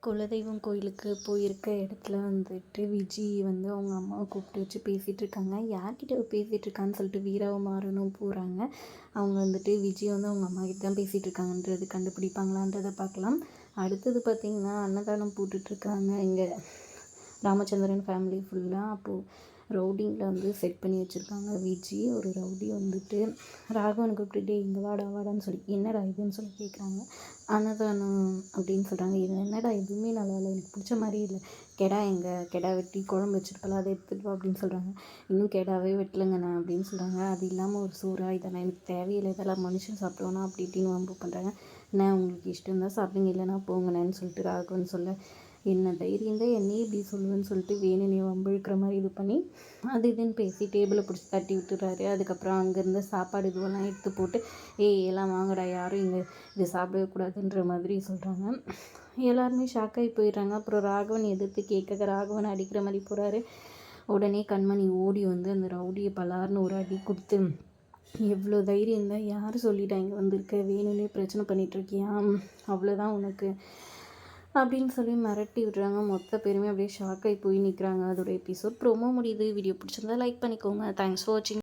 குலதெய்வம் கோயிலுக்கு போயிருக்க இடத்துல வந்துட்டு விஜி வந்து அவங்க அம்மாவை கூப்பிட்டு வச்சு பேசிகிட்டு இருக்காங்க. யார்கிட்ட பேசிகிட்டு இருக்கான்னு சொல்லிட்டு வீராவும் மாறனும் போகிறாங்க. அவங்க வந்துட்டு விஜய் வந்து அவங்க அம்மா கிட்ட தான் பேசிகிட்டு இருக்காங்கன்றது கண்டுபிடிப்பாங்களான்றதை பார்க்கலாம். அடுத்தது பார்த்திங்கன்னா அன்னதானம் போட்டுட்ருக்காங்க இங்கே ராமச்சந்திரன் ஃபேமிலி ஃபுல்லாக. அப்போது ரவுடிங்கில் வந்து செட் பண்ணி வச்சுருக்காங்க. விஜி ஒரு ரவுடி வந்துட்டு ராகவன் கூப்பிட்டுட்டு இங்கே வாடா வாடான்னு சொல்லி என்னடா இதுன்னு சொல்லி கேட்குறாங்க. அன்னதானம் அப்படின்னு சொல்கிறாங்க. இது என்னடா எதுவுமே நல்லா இல்லை, எனக்கு பிடிச்ச மாதிரி இல்லை. கெடா எங்கே, கெடா வெட்டி குழம்பு வச்சுருக்கலாம், அதை எடுத்துகிட்டு வா அப்படின்னு சொல்கிறாங்க. இன்னும் கெடாவே வெட்டலைங்கண்ணா அப்படின்னு சொல்கிறாங்க. அது இல்லாமல் ஒரு சூறா இதெல்லாம் எனக்கு தேவையில்லை, இதெல்லாம் மனுஷன் சாப்பிடுவோன்னா அப்படி இப்படின்னு வம்பு பண்ணுறாங்க. அண்ணா உங்களுக்கு இஷ்டம் தான் சாப்பிடுங்க, இல்லைன்னா போங்கண்ணேன்னு சொல்லிட்டு ராகவன் சொல்ல என்ன தைரியம் தான் என்னையே இப்படி சொல்லுவேன்னு சொல்லிட்டு வேணுனே வம்பிழுக்கிற மாதிரி இது பண்ணி அது இதுன்னு பேசி டேபிளை பிடிச்சி தட்டி விட்டுறாரு. அதுக்கப்புறம் அங்கேருந்து சாப்பாடு இதுவெல்லாம் எடுத்து போட்டு எல்லாம் வாங்கடா, யாரும் இங்கே இது சாப்பிடவே கூடாதுன்ற மாதிரி சொல்கிறாங்க. எல்லாருமே ஷாக்காகி போயிடுறாங்க. அப்புறம் ராகவன் எதிர்த்து கேட்க ராகவன் அடிக்கிற மாதிரி போகிறாரு. உடனே கண்மணி ஓடி வந்து அந்த ரவுடியை பலார்னு ஒரு அடி கொடுத்து எவ்வளோ தைரியம் தான், யார் சொல்லிட்டா இங்கே வந்திருக்க, வேணும்னே பிரச்சனை பண்ணிகிட்ருக்கியா, அவ்வளோதான் உனக்கு அப்படின்னு சொல்லி மிரட்டி விடுறாங்க. மொத்த பேருமே அப்படியே ஷாக்காகி போய் நிற்கிறாங்க. அதோட எபிசோட் ப்ரோமோ முடியுது. வீடியோ பிடிச்சிருந்தா லைக் பண்ணிக்கோங்க. தேங்க்ஸ் ஃபார் வாட்சிங்.